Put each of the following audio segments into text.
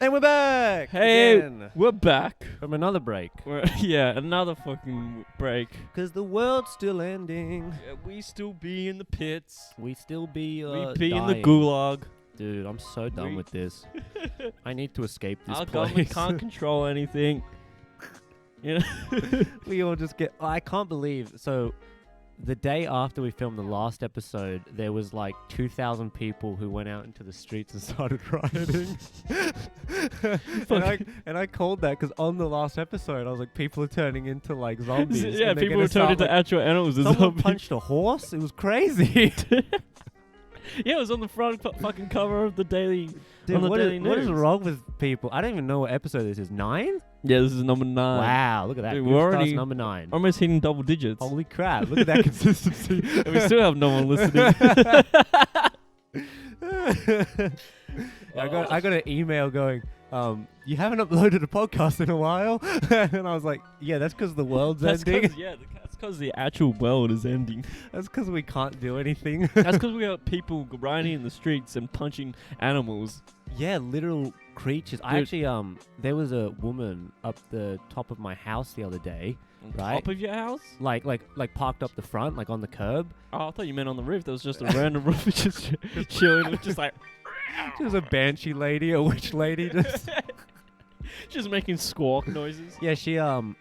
And we're back! Hey, again. we're back. From another break. Another fucking break. Because the world's still ending. Yeah, we still be in the pits. We still be We be in the dying. gulag. Dude, I'm so done with this. I need to escape this Our place. government can't control anything. You know? We all just get... I can't believe... So, the day after we filmed the last episode, there was like 2,000 people who went out into the streets and started rioting. and I called that because on the last episode, I was like, people are turning into like zombies. Yeah, people were turning into actual animals. Someone punched a horse? It was crazy. Yeah, it was on the front fucking cover of the Daily, Dude, on the what Daily is, what is News. wrong with people? I don't even know what episode this is. 9? Yeah, this is number 9. Wow, look at that. Dude, We're we're already number 9. almost hitting double digits. Holy crap, look at that consistency. And we still have no one listening. I got an email going, you haven't uploaded a podcast in a while? And I was like, yeah, that's because the world's ending. That's because the actual world is ending. That's because we can't do anything. That's because we got people rioting in the streets and punching animals. Yeah, literal creatures. I actually, there was a woman up the top of my house the other day. On Right. top of your house? Like parked up the front, like on the curb. Oh, I thought you meant on the roof. There was just a random roof just chilling. It was just like... She was a banshee lady, a witch lady. just making squawk noises. Yeah, she, and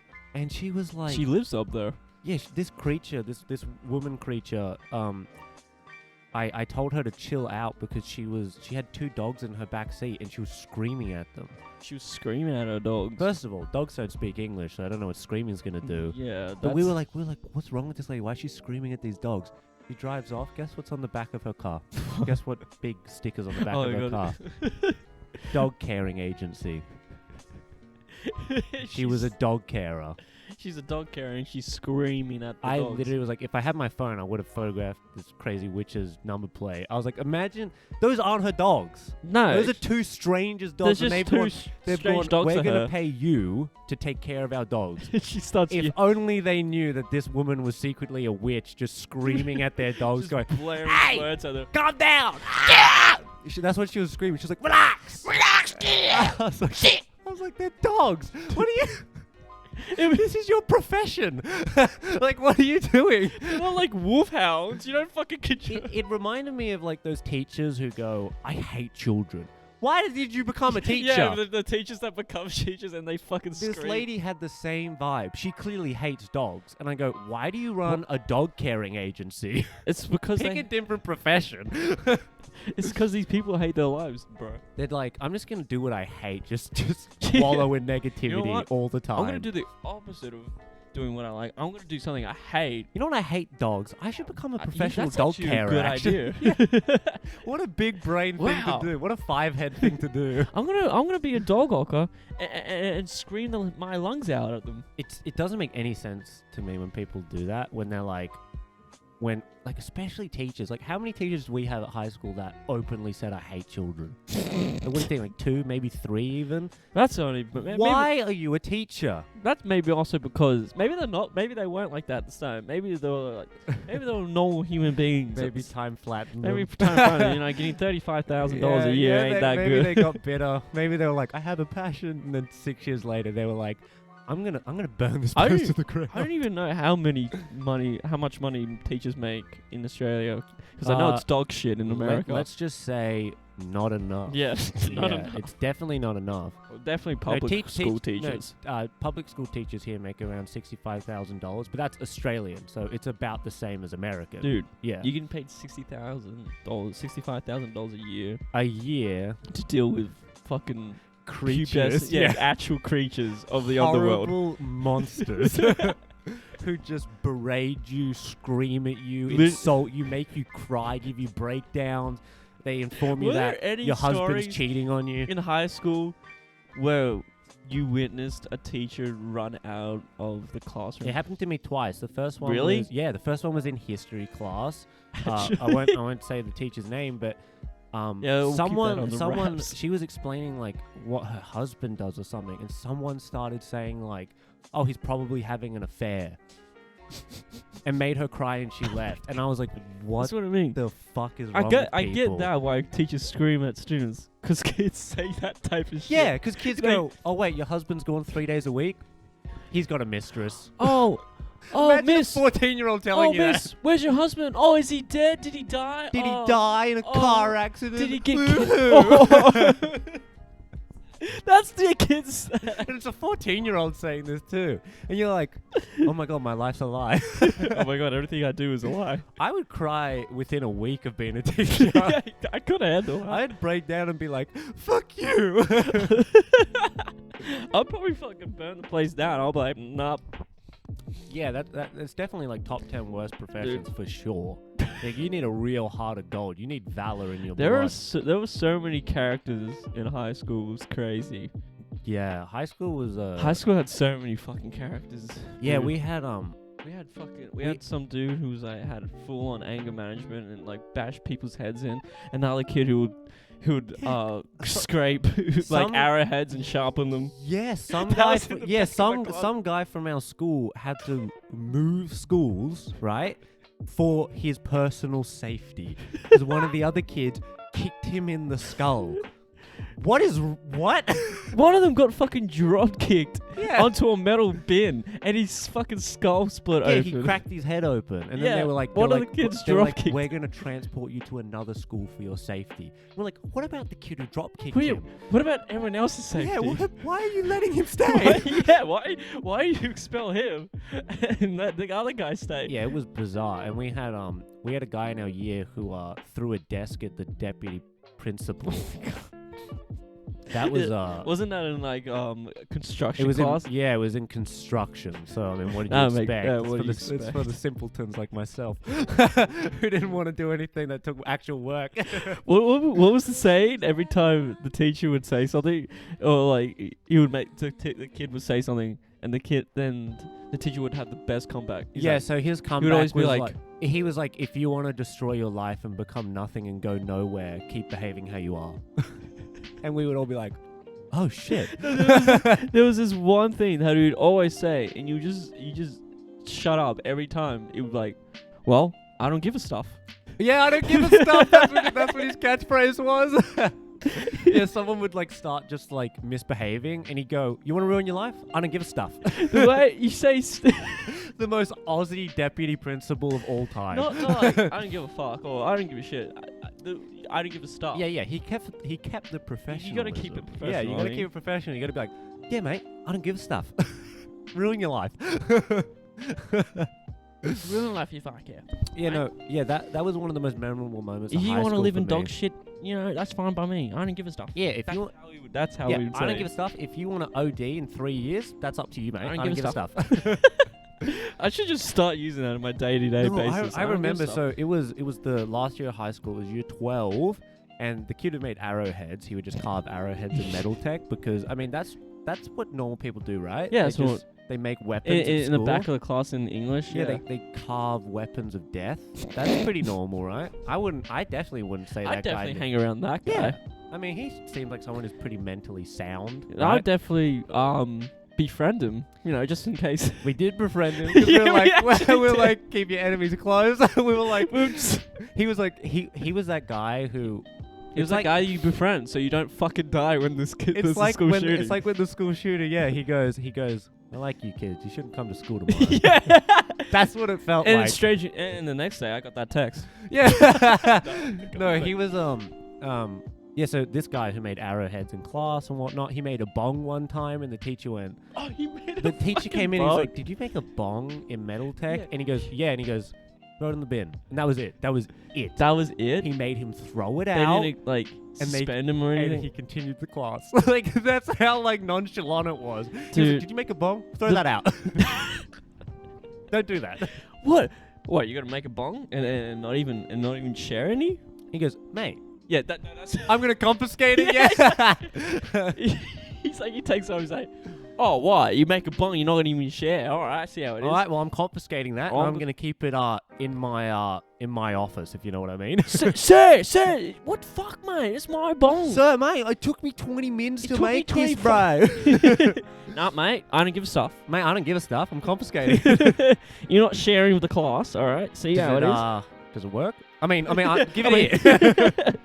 she was like... She lives up there. Yeah, this creature, this woman creature, I told her to chill out because she had 2 dogs in her back seat and she was screaming at them. She was screaming at her dogs. First of all, dogs don't speak English, so I don't know what screaming's gonna do. Yeah, But we were like, what's wrong with this lady? Why is she screaming at these dogs? She drives off. Guess what's on the back of her car? Guess what big stickers on the back of her car? Dog caring agency. She was a dog carer. She's a dog carer and she's screaming at the I dogs. literally was like, if I had my phone, I would have photographed this crazy witch's number plate. I was like, imagine, those aren't her dogs. No. Those are 2 strangers' dogs. There's And just they've strange gone, dogs we're for going her. to pay you to take care of our dogs. She starts If only they knew that this woman was secretly a witch just screaming at their dogs just going, blaring "Hey! words at her. calm down. That's what she was screaming. She was like, relax. I was like, they're dogs. What are you... This is your profession. Like, what are you doing? They're not like wolfhounds. You don't fucking control. It reminded me of like those teachers who go, I hate children. Why did you become a teacher? Yeah, the teachers that become teachers and they fucking This scream. lady had the same vibe. She clearly hates dogs. And I go, why do you run a dog caring agency? It's because Pick a different profession. it's because these people hate their lives, bro. They're like, I'm just going to do what I hate. Just wallow in negativity You know what? all the time. I'm gonna do the opposite of doing what I like. I'm gonna do something I hate. You know what? I hate dogs. I should become a Yeah, professional that's dog actually carer. a good actually. idea. What a big brain thing Wow. to do. What a 5-head thing to do. I'm gonna be a dog walker and scream my lungs out at them. It doesn't make any sense to me when people do that, when they're like, especially teachers. Like, how many teachers do we have at high school that openly said, I hate children? Like, what do you think, like 2, maybe 3 even? That's only. But Why are you a teacher? That's maybe also because maybe they're not. Maybe they weren't like that at the start. Maybe they were like. Maybe they were normal human beings. Maybe time flattened Maybe them. time finding, getting $35,000 a year ain't that maybe good. Maybe they got bitter. Maybe they were like, I have a passion. And then 6 years later, they were like, I'm gonna burn this I place don't- to the ground. I don't even know how much money teachers make in Australia because I know it's dog shit in America. Let's just say not enough. Yeah, not Yeah, enough. it's definitely not enough. Definitely No, public school teachers. Public school teachers here make around $65,000, but that's Australian, so it's about the same as American. Dude, yeah, you getting paid $65,000 a year a year. to deal with fucking Creatures, actual creatures of the underworld. Horrible monsters who just berate you, scream at you, Lit- insult you, make you cry, give you breakdowns. They inform you Were there that any your husband's stories cheating on you. in high school where you witnessed a teacher run out of the classroom? It happened to me twice. The first one Really? was, the first one was in history class. I won't say the teacher's name, but Yeah, we'll keep that on the someone wraps. she was explaining like what her husband does or something, and someone started saying like, oh, he's probably having an affair. and made her cry, and she left. And I was like, what That's what I mean. the fuck is wrong with people? I get that why teachers scream at students, because kids say that type of shit. Yeah, because kids go, oh wait, your husband's gone 3 days a week? He's got a mistress. Oh, Imagine miss. a 14-year-old telling you miss, that. where's your husband? Oh, is he dead? Did he die? Did he die in a car accident? Did he get Woohoo. That's the kids. And it's a 14-year-old saying this too. And you're like, oh my god, my life's a lie. Oh my god, everything I do is a lie. I would cry within a week of being a teacher. Yeah, I could handle that. I'd break down and be like, fuck you. I'll probably fucking burn the place down. I'll be like, nah. Yeah, that's definitely like top 10 worst professions for sure. Like, you need a real heart of gold. You need valor in your blood. There were so many characters in high school. It was crazy. Yeah, high school was High school had so many fucking characters. Yeah, dude. we had We had some dude who was like had full on anger management and like bash people's heads in, and another kid who would scrape like arrowheads and sharpen them. Yeah, some That guy was in the back of my club. some guy from our school had to move schools, right? For his personal safety. Because one of the other kids kicked him in the skull. What? One of them got fucking drop kicked Yeah. onto a metal bin, and his fucking skull split Yeah, open. he cracked his head open, and then Yeah, they were like, one of the kids they were drop like, kicked. we're gonna transport you to another school for your safety. We're like, what about the kid who drop kicked Wait, him? what about everyone else's safety? Yeah, why are you letting him stay? Why you expel him and let the other guy stay? Yeah, it was bizarre, and we had a guy in our year who threw a desk at the deputy principal. That was Wasn't that in like construction it was class? it was in construction. So I mean, what did you Ah, mate, expect? yeah, It's what for do you the- It's for expect? the simpletons like myself who didn't want to do anything that took actual work. What was the saying? Every time the teacher would say something, or like he would make the kid would say something, and the teacher would have the best comeback. He's Yeah, like, so his comeback always be was like- like, he was like, if you want to destroy your life and become nothing and go nowhere, keep behaving how you are. And we would all be like, oh shit. there was this one thing that he would always say, and you just shut up every time. It would like, well, I don't give a stuff. Yeah, I don't give a stuff. That's what his catchphrase was. Yeah, someone would like start just like misbehaving, and he'd go, "You want to ruin your life? I don't give a stuff." The way you say, The most Aussie deputy principal of all time. not like I don't give a fuck or I don't give a shit. I don't give a stuff. Yeah. He kept the professional. You gotta keep it professional. Yeah, you I gotta mean. keep it professional. You gotta be like, yeah, mate, I don't give a stuff. Ruin your life. Ruin life if I care. Yeah, no, yeah, that was one of the most memorable moments. If of you high want to school live for in me. dog shit, that's fine by me. I don't give a stuff. Yeah, if you That's how yeah, we would say I don't it. give a stuff. If you want to OD in 3 years, that's up to you, mate. I I don't don't give give a a stuff. I should just start using that on my day-to-day No, basis. I don't give a remember. stuff. So it was the last year of high school. It was year 12, and the kid who made arrowheads, he would just carve arrowheads in metal tech because I mean that's what normal people do, right? Yeah, they that's what- just, they make weapons in the school. back of the class in English. Yeah, they carve weapons of death. That's pretty normal, right? I definitely wouldn't say I'd that definitely guy. hang around that guy. Yeah. I mean, he seems like someone who's pretty mentally sound. I'd Right? definitely befriend him, just in case. We did befriend him. 'Cause Yeah, we were we like, actually we were did. like, keep your enemies close. We were like, he was like, he was that guy who. He was that guy you befriend, so you don't fucking die when there's It's a like school when shooting. it's like when the school shooter. Yeah, he goes. I like you kids. You shouldn't come to school tomorrow. yeah. That's what it felt And like. it's strange. And the next day, I got that text. Yeah. No, he was yeah. So this guy who made arrowheads in class and whatnot, he made a bong one time, and the teacher went. Oh, he made The teacher came in. He's bong? like, "Did you make a bong in metal tech?" Yeah. And he goes, "Yeah." And he goes, "Throw it in the bin." And that was it. That was it. That was it. He made him throw it They out, didn't like and they- suspend him or and anything. he continued the class. Like that's how like nonchalant it was. He was like, Dude. "Did you make a bong? Throw that out." Don't do that. What? What? You gotta make a bong and not even share any? He goes, "Mate, Yeah, that's. I'm gonna confiscate it." Yeah. He's like, he takes over. He's like, oh, what? You make a bong, you're not gonna even share. All right, I see how it is. All right. Well, I'm confiscating that. And Oh, I'm but- gonna keep it in my office, if you know what I mean. Sir, what the fuck, mate? It's my bong. Sir, mate, it took me 20 minutes It to took me make this, 25 bro. Nah, mate, I don't give a stuff. Mate, I don't give a stuff. I'm confiscating. You're not sharing with the class, all right? See how it is? Does it work? I mean, give it here.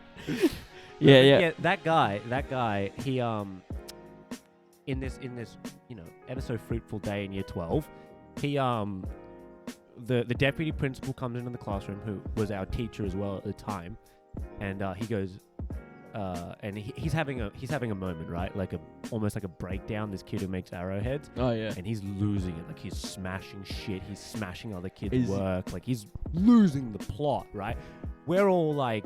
Yeah. That guy, he in this ever so fruitful day in year 12, he the deputy principal comes into the classroom, who was our teacher as well at the time, and he goes, and he's having a moment, right? Almost like a breakdown. This kid who makes arrowheads. Oh yeah. And he's losing it. Like, he's smashing shit. He's smashing other kids' work. Like, he's losing the plot, right? We're all like,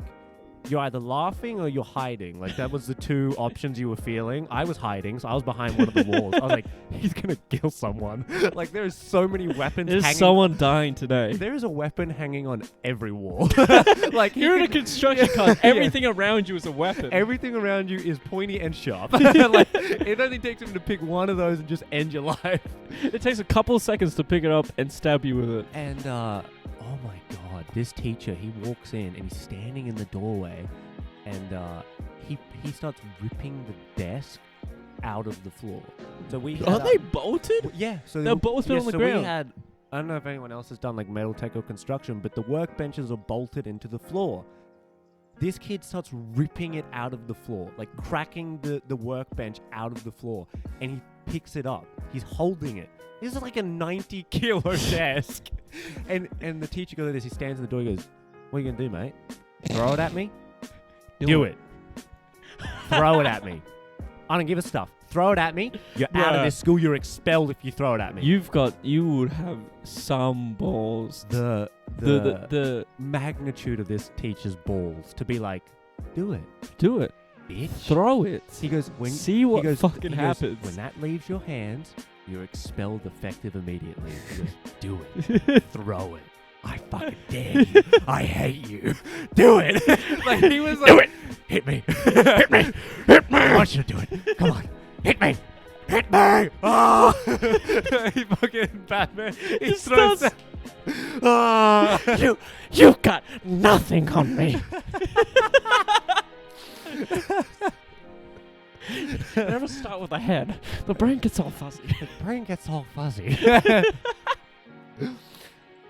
you're either laughing or you're hiding. Like, that was the two options you were feeling. I was hiding, so I was behind one of the walls. I was like, he's gonna kill someone. Like, there's so many weapons hanging. There's someone dying today. There is a weapon hanging on every wall. Like, you're in a construction car. Everything around you is a weapon. Everything around you is pointy and sharp. Like, it only takes him to pick one of those and just end your life. It takes a couple of seconds to pick it up and stab you with it. And oh my god, this teacher, he walks in and he's standing in the doorway, and he starts ripping the desk out of the floor. So are they bolted? Yeah, so they're bolted on the ground. We had, I don't know if anyone else has done like metal tech or construction, but the workbenches are bolted into the floor. This kid starts ripping it out of the floor, like cracking the workbench out of the floor, and he picks it up. He's holding it. This is like a 90-kilo desk. And the teacher goes like this. He stands in the door. He goes, "What are you going to do, mate? Throw it at me? Do it. Throw it at me. I don't give a stuff. Throw it at me. You're out of this school. You're expelled if you throw it at me." You would have some balls. The magnitude of this teacher's balls to be like, do it, bitch. Throw it. He goes, see what fucking happens. When that leaves your hands, you're expelled effective immediately. He goes, do it. Throw it. I fucking dare you. I hate you. Do it. Like, he was like, do it. Hit me. Hit me. Hit me. I want you to do it. Come on. Hit me. Hit me. Oh. He fucking Batman. He throws that. Oh. You got nothing on me. Never start with the head. The brain gets all fuzzy.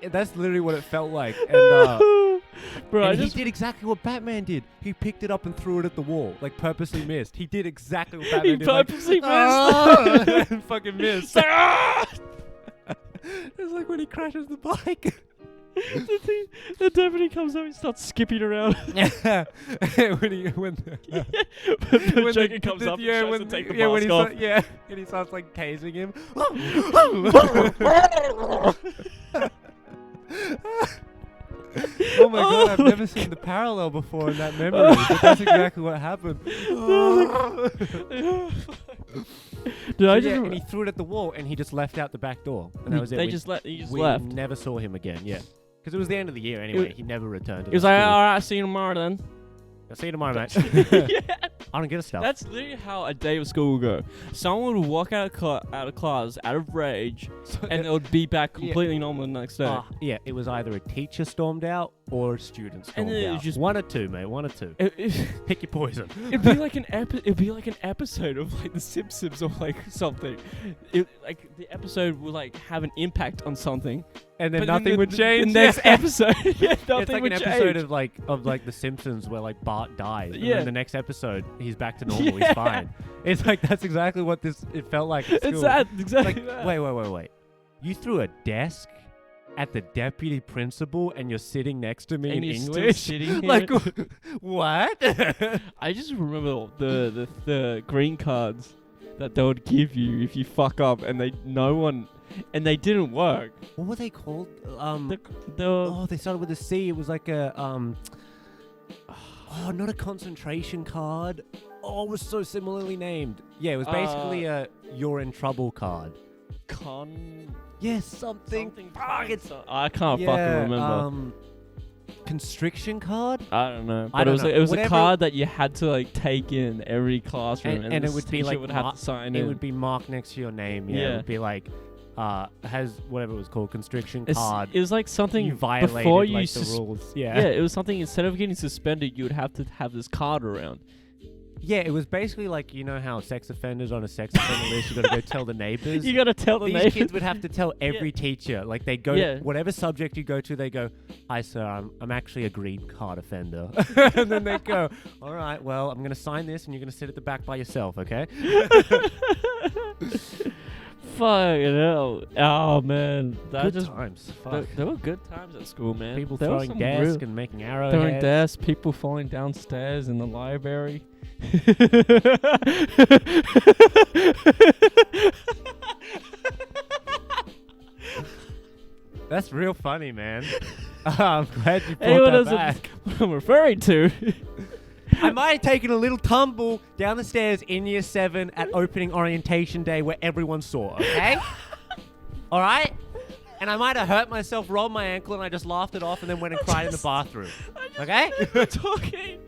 That's literally what it felt like. And, bro, and he did exactly what Batman did. He picked it up and threw it at the wall. Like, purposely missed. He did exactly what Batman did. He purposely missed. And fucking missed. It's like when he crashes the bike. The deputy comes up, he starts skipping around. Yeah. when the Joker comes up and tries to take the mask off. And he starts like tasing him. Oh my god, I've never seen the parallel before in that memory, but that's exactly what happened. And he threw it at the wall, and he just left out the back door, and that was it. He just left. We never saw him again. Yeah, because it was the end of the year anyway. He never returned. He was like, "All right, see you tomorrow then." I'll see you tomorrow, mate. Yeah. I don't give a stuff. That's literally how a day of school would go. Someone would walk out of class out of rage, and they would be back completely normal the next day. Yeah, it was either a teacher stormed out or a student stormed out. It was just one or two, mate. One or two. Pick your poison. It'd be like an episode of like The Simpsons or like something. Like the episode would like have an impact on something. And then nothing would change. The next episode, nothing it's like would an change. episode of like The Simpsons where like Bart dies, and then the next episode he's back to normal. He's fine. It's like that's exactly what it felt like at school. It's that exactly. Like, that. Wait. You threw a desk at the deputy principal, and you're sitting next to me and in you're English. Still sitting here. Like what? I just remember the green cards that they would give you if you fuck up, and they didn't work. What were they called? They started with a C. It was like a not a concentration card. Oh, it was so similarly named. Yeah, it was basically a you're in trouble card. Yes, something. I can't fucking remember. Constriction card? I don't know. But it was a card that you had to like take in every classroom, and it would be like would have to sign in. It would be marked next to your name. Yeah. It would be like has whatever it was called, constriction card. It was like something you violated before you the rules. Yeah. Yeah, it was something instead of getting suspended, you would have to have this card around. Yeah, it was basically like, you know how sex offenders on a sex offender list, you got to go tell the neighbors. You gotta tell the These neighbors. kids would have to tell every teacher. Like they go, Yeah. whatever subject you go to, they go, "Hi sir, I'm actually a green card offender," and then they go, "All right, well, I'm gonna sign this, and you're gonna sit at the back by yourself, okay?" Fucking hell. Oh man, that Good just times. Fuck. there were good times at school, man. People There was throwing some desks real- and making throwing arrowheads. desks, people falling downstairs in the library. That's real funny, man. I'm glad you Anyone brought that doesn't back. what I'm referring to. I might have taken a little tumble down the stairs in year 7 at opening orientation day where everyone saw, okay? All right? And I might have hurt myself, rolled my ankle, and I just laughed it off and then went and cried in the bathroom. Okay? Talking.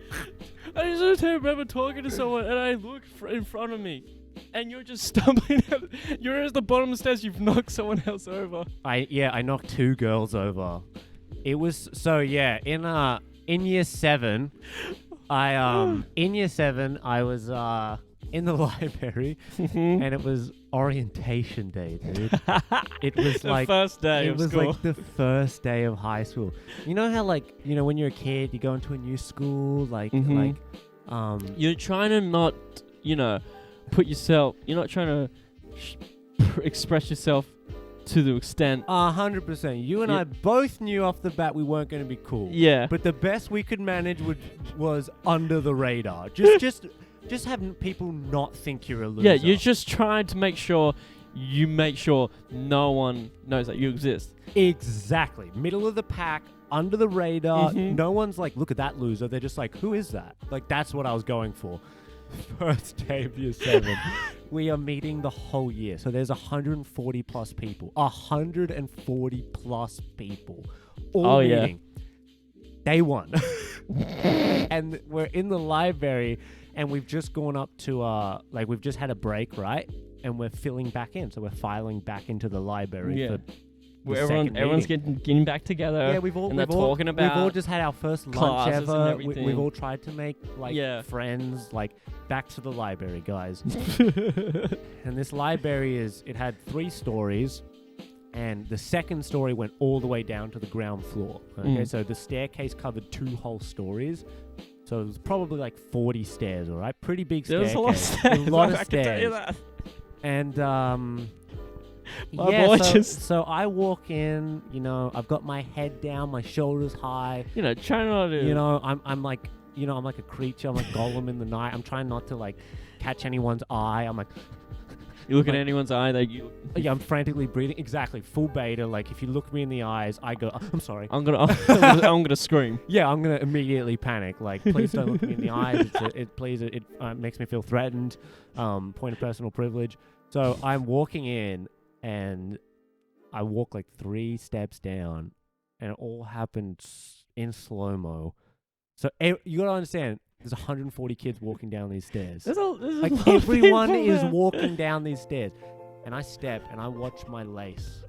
I just remember talking to someone and I look in front of me. And you're just stumbling. You're at the bottom of the stairs. You've knocked someone else over. I knocked 2 girls over. It was so in year 7, in year 7 I was in the library and it was orientation day, dude. It was The like first day it of was school. like the first day of high school. You know how when you're a kid you go into a new school You're trying to not, put yourself. You're not trying to express yourself to the extent. 100%. You and Yeah. I both knew off the bat we weren't going to be cool. Yeah. But the best we could manage was under the radar. Just having people not think you're a loser. Yeah, you're just trying to make sure no one knows that you exist. Exactly. Middle of the pack, under the radar. Mhm. No one's like, look at that loser. They're just like, who is that? Like, that's what I was going for. First day of year 7. We are meeting the whole year. So there's 140 plus people. 140 plus people. All meeting. Day 1. And we're in the library and we've just gone up to, we've just had a break, right? And we're filling back in. So we're filing back into the library Yeah. for Where the second everyone's meeting. getting back together. Yeah, and they're talking we've about all just had our first lunch classes and ever. everything. We've all tried to make friends. Back to the library, guys. And this library it had 3 stories, and the second story went all the way down to the ground floor. Okay, so the staircase covered 2 whole stories. So it was probably like 40 stairs. All right, pretty big There staircase. was a lot of stairs. A lot of I can tell you stairs. that. And My boy so I walk in, I've got my head down, my shoulders high. Trying not to. I'm like a creature. I'm like Gollum in the night. I'm trying not to catch anyone's eye. I'm like, You look at anyone's eye, I'm frantically breathing. Exactly, full beta. Like if you look me in the eyes, I go, I'm sorry. I'm gonna scream. Yeah, I'm gonna immediately panic. Like, please don't look me in the eyes. It makes me feel threatened. Point of personal privilege. So I'm walking in, and I walk like 3 steps down, and it all happened in slow-mo. So you gotta understand, there's 140 kids walking down these stairs. There's a Like lot of everyone people is there. walking down these stairs, and I step and I watch my lace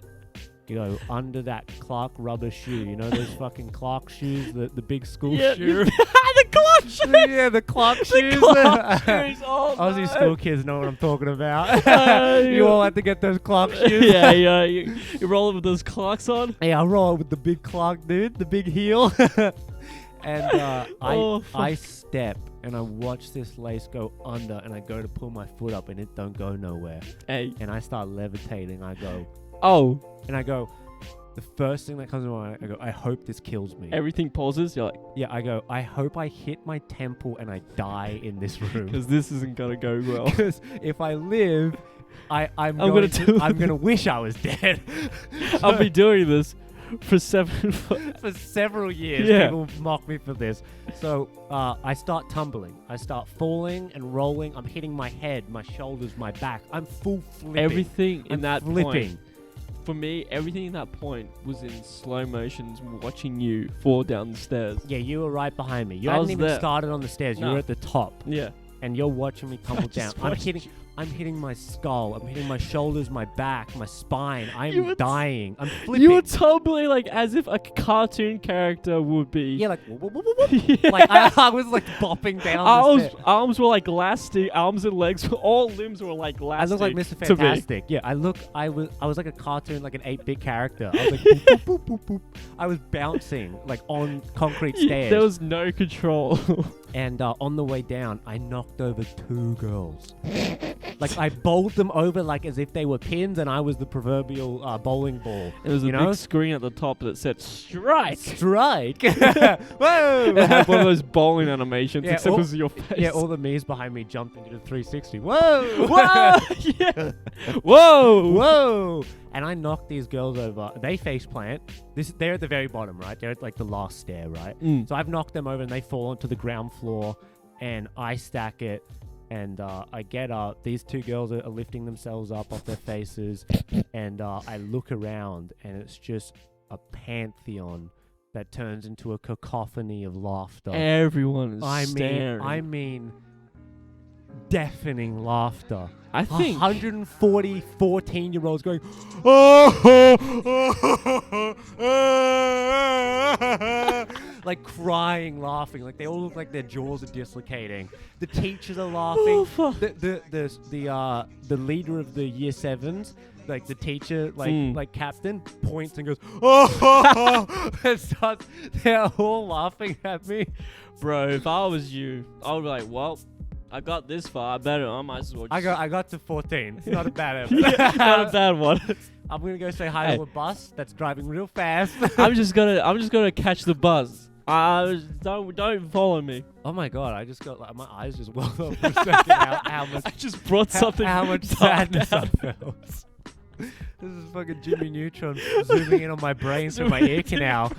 go under that Clark rubber shoe. You know those fucking Clark shoes, the big school shoe. The Clark shoes. Yeah, the Clark shoes. Clark shoes. Oh, Aussie no. school kids know what I'm talking about. You You all had to get those Clark shoes. yeah. You roll it with those Clarks on. Yeah, I roll with the big Clark, dude, the big heel. And I step and I watch this lace go under, and I go to pull my foot up and it don't go nowhere. Hey. And I start levitating. I go, Oh, the first thing that comes to mind, I go, I hope this kills me. everything pauses. You're like, Yeah, I go, I hope I hit my temple and I die in this room. because this isn't gonna go well. Because if I live, I'm gonna gonna wish I was dead. I'll be doing this for For several years, Yeah. people mock me for this. So I start tumbling. I start falling and rolling. I'm hitting my head, my shoulders, my back. I'm full flipping. everything in I'm that flipping. point. For me, everything in that point was in slow motions, watching you fall down the stairs. Yeah, you were right behind me. You I hadn't was even there. started on the stairs. You No. were at the top. Yeah. And you're watching me tumble down. just I'm watched hitting. I'm hitting my skull. I'm hitting my shoulders, my back, my spine. You I'm were dying. I'm flipping. You were totally like as if a cartoon character would be. Yeah, like whoop, whoop, whoop, whoop, whoop. Yeah. Like I was like bopping down the stairs. Arms were like elastic. Arms and legs, all limbs were like I elastic. look like Mr. to me. Fantastic. Yeah, I was like a cartoon, like an 8-bit character. I was like boop, boop, boop, boop, boop. I was bouncing like on concrete stairs. There was no control. And on the way down, I knocked over 2 girls. Like I bowled them over like as if they were pins, and I was the proverbial bowling ball. There was a big screen at the top that said "Strike." Strike! Whoa! It had one of those bowling animations, Yeah, except it all- was your face. Yeah, all the me's behind me jumped into the 360. Whoa! Whoa! Yeah. Whoa! Whoa! And I knocked these girls over. They face plant. They're at the very bottom, right? They're at like the last stair, right? Mm. So I've knocked them over, and they fall onto the ground floor, and I stack it. And I get up. These 2 girls are lifting themselves up off their faces, and I look around, and it's just a pantheon that turns into a cacophony of laughter. Everyone is staring. I mean, deafening laughter. I think 140 14-year-olds going, like crying, laughing, like they all look like their jaws are dislocating. The teachers are laughing. The leader of the year 7s, like the teacher, like captain, points and goes, and starts. They're all laughing at me. bro, if I was you, I would be like, well, I got this far. I might as well. I got to 14. It's not a bad effort. Yeah, not a bad one. I'm gonna go say hi to a bus that's driving real fast. I'm just gonna catch the buzz. Don't follow me. Oh my god! I just got like my eyes just welled up for a second. How much? I just brought something. How much sadness I felt. This is fucking Jimmy Neutron zooming in on my brain through my ear canal.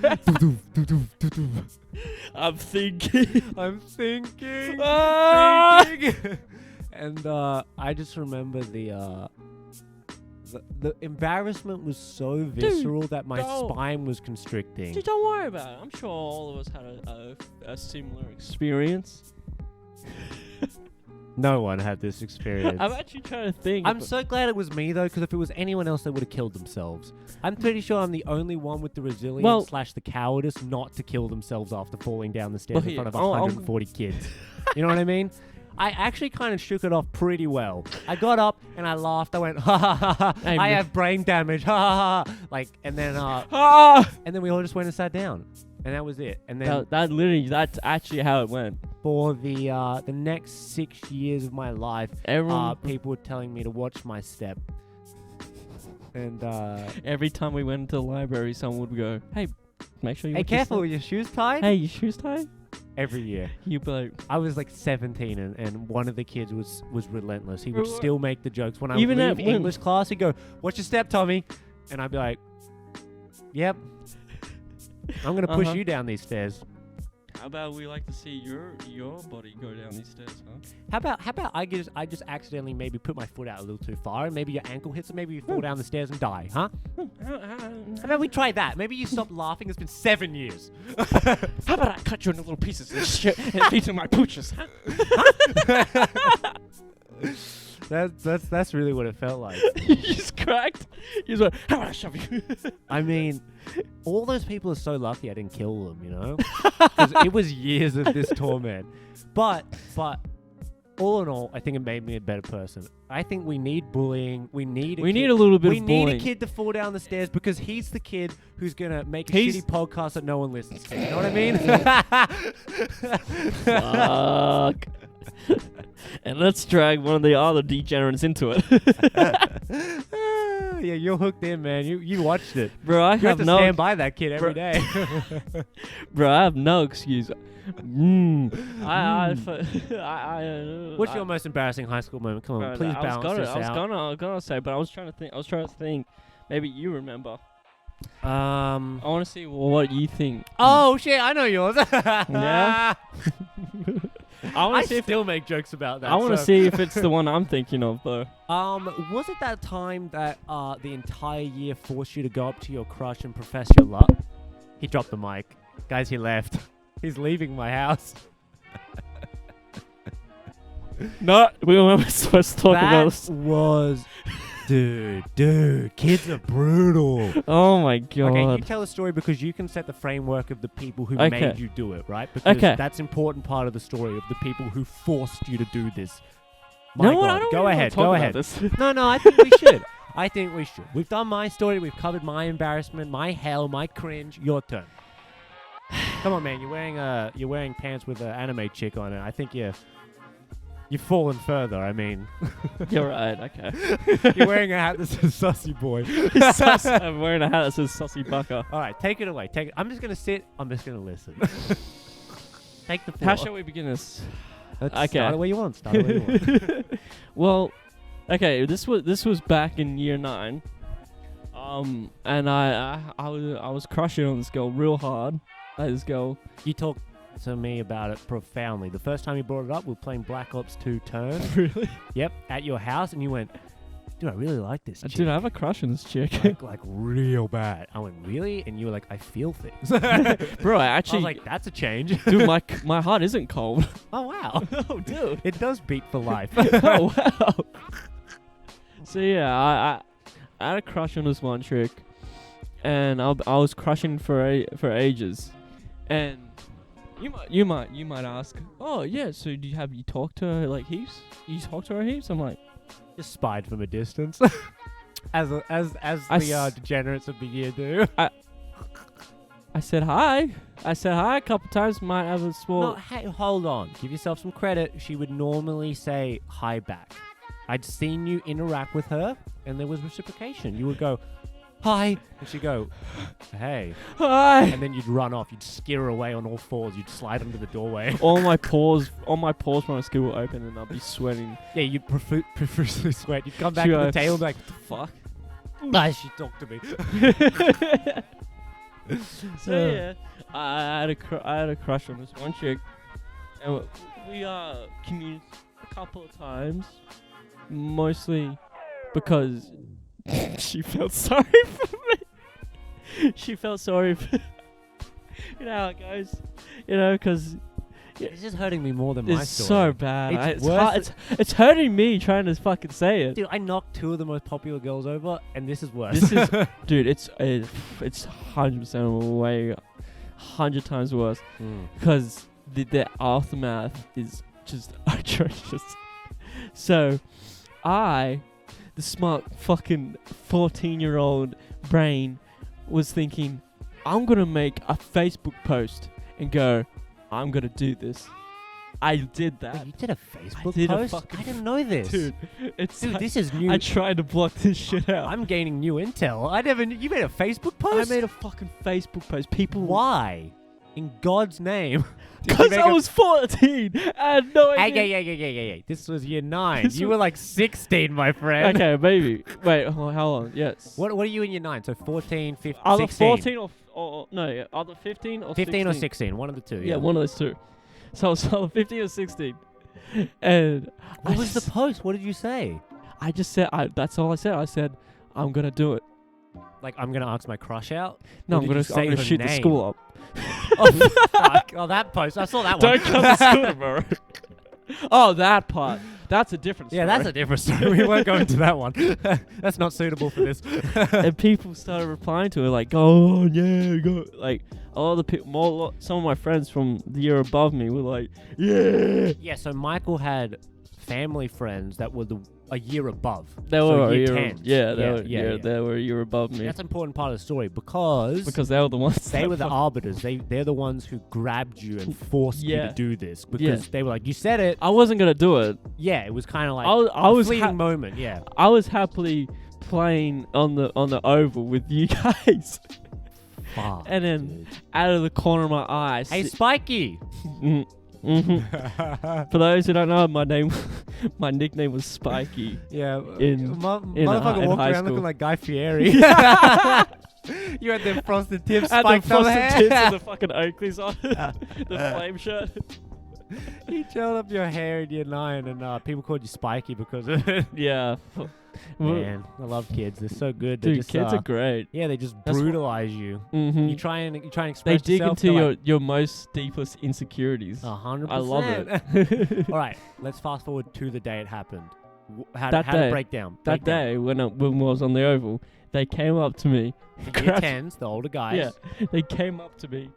I'm thinking. I'm thinking. Thinking. And I just remember the embarrassment was so visceral that my spine was constricting. Dude, don't worry about it. I'm sure all of us had a similar experience. No one had this experience. I'm actually trying to think. I'm so glad it was me though, because if it was anyone else, they would have killed themselves. I'm pretty sure I'm the only one with the resilience / the cowardice not to kill themselves after falling down the stairs in front of 140 kids. You know what I mean? I actually kind of shook it off pretty well. I got up and I laughed. I went, ha ha ha ha. I have brain damage. Ha ha ha. Like, and then we all just went and sat down, and that was it. And then that's actually how it went. For the next 6 years of my life, people were telling me to watch my step. And every time we went into the library, someone would go, "Hey, make sure you." Hey, careful! Are your shoes tied? Hey, your shoes tied? Every year. You'd be like, I was like 17, and one of the kids was relentless. He would still make the jokes. When I would Even leave English class, he'd go, "Watch your step, Tommy," and I'd be like, "Yep, I'm gonna push you down these stairs." How about we like to see your body go down these stairs, huh? How about I just accidentally maybe put my foot out a little too far, and maybe your ankle hits it, maybe you fall down the stairs and die, huh? How about we try that? Maybe you stop laughing. It's been 7 years. How about I cut you into little pieces and shit and feed to my pooches, That's really what it felt like. You just cracked. You just went, how about I shove you? I mean, all those people are so lucky I didn't kill them, you know? Because it was years of this torment. But all in all, I think it made me a better person. I think we need bullying. We need a little bit of bullying. We need a kid to fall down the stairs because he's the kid who's going to make a shitty podcast that no one listens to. You know what I mean? Fuck. And let's drag one of the other degenerates into it. Yeah, you're hooked in, man. You watched it. Bro, I have to stand by that kid every day. Bro, I have no excuse. What's your most embarrassing high school moment? Come on, bro, please balance this out. I was gonna say, but I was trying to think. Maybe you remember. I want to see what you think. Oh shit, I know yours. Yeah. I still make jokes about that. I want to see if it's the one I'm thinking of, though. Was it that time that the entire year forced you to go up to your crush and profess your love? He dropped the mic, guys. He left. He's leaving my house. No, we weren't supposed to talk about That this. was, dude, kids are brutal. Oh my god. Okay, you tell a story because you can set the framework of the people who Okay. made you do it, right? Because Okay. that's important part of the story of the people who forced you to do this. No, My I God, don't go really wanna ahead, talk go about ahead. this. No, I think we should. I think we should. We've done my story. We've covered my embarrassment, my hell, my cringe. Your turn. Come on, man. You're wearing pants with an anime chick on it. I think you've fallen further. I mean, You're right. Okay. you're wearing a hat that says "Sussy Boy." I'm wearing a hat that says "Sussy Bucker." All right, take it away. Take it. I'm just gonna sit. I'm just gonna listen. Take the floor. How shall we begin this? Okay. Start it where you want. Start it where you want. Well, okay. This was back in year 9. And I was crushing on this girl real hard. This girl. You talked to me about it profoundly. The first time you brought it up, we were playing Black Ops 2 Turn. Really? Yep, at your house, and you went, dude, I really like this chick. Dude, I have a crush on this chick. like real bad. I went, really? And you were like, I feel things. Bro, I I actually. was like, that's a change. Dude, my heart isn't cold. Oh, wow. Oh, dude. It does beat for life. Oh, wow. So, yeah, I had a crush on this one chick. And I was crushing for ages. And you might ask, oh, yeah, so you talked to her like heaps? You talked to her heaps? I'm like, Just spied from a distance. as the degenerates of the year do. I said hi. I said hi a couple times. Might have a small. No, hey, hold on. Give yourself some credit. She would normally say hi back. I'd seen you interact with her, and there was reciprocation. You would go, hi, and she'd go, hey. Hi. And then you'd run off. You'd skitter away on all fours. You'd slide under the doorway. all my pores from my skill will open, and I'll be sweating. Yeah, you'd profusely sweat. You'd come back She to the goes, table and be like, what the fuck? Nah, she talked to me. So yeah, I had a crush on this one chick, and we communicated a couple of times, mostly because she felt sorry for me. She felt sorry for you know how it goes, because It's just hurting me more than my it's story. so bad. It's worse. It's hurting me trying to fucking say it. Dude, I knocked 2 of the most popular girls over, and this is worse. This is, dude. It's 100% way, 100 times worse because the aftermath is just atrocious. So, the smart fucking 14-year-old brain, was thinking, I'm gonna make a Facebook post and go, I'm gonna do this. I did that. Wait, you did a Facebook did a post? fucking I didn't know this. Dude, This is new. I tried to block this shit out. I'm gaining new intel. I never knew. You made a Facebook post? I made a fucking Facebook post. People. Why? In God's name? Because I was 14. I had no idea. Hey. This was year 9. You were like 16, my friend. Okay, maybe. Wait, how long? Yes. What are you in year 9? So 14, 15, Either 16. 14 or no, yeah, either 15 or 15 16. or 16. One of the two. Yeah, one of those two. So I was either 15 or 16. And What was the post? What did you say? I just said, that's all I said. I said, I'm going to do it. Like, I'm going to ask my crush out? No, Or I'm did going you to say her shoot the name? school up. Oh, fuck. Oh, that post. I saw that one. Don't come to school tomorrow. Oh, that part. That's a different story. Yeah, that's a different story. We won't go into that one. That's not suitable for this. And people started replying to it like, "Oh yeah, go!" Like all the people, some of my friends from the year above me were like, "Yeah." Yeah, so Michael had family friends that were a year above. They So were a year year, 10s. yeah, they were a year above me That's an important part of the story because they were the ones. they were the arbiters. They're the ones who grabbed you and forced you to do this because they were like, you said it. I wasn't gonna do it. Yeah, it was kind of like I was a fleeting moment. Yeah, I was happily playing on the oval with you guys. Fuck, And then dude. out of the corner of my eye, Hey, Spiky. For those who don't know, my nickname was Spiky. Yeah, in motherfucker walked high around school. looking like Guy Fieri. You had them frosted tips, Had the spiked up frosted hair. tips and the fucking Oakleys on, the flame shirt. You gelled up your hair in year 9 and people called you Spiky because of it. Yeah. Man, I love kids. They're so good. They Dude, just, kids are great. Yeah, they just That's brutalize you. Mm-hmm. You try and express They dig yourself, into they're your most deepest insecurities. 100%. I love it. All right, let's fast forward to the day it happened. How That to day- break down? That day when I was on the Oval, they came up to me. The year 10s, the older guys. Yeah, they came up to me,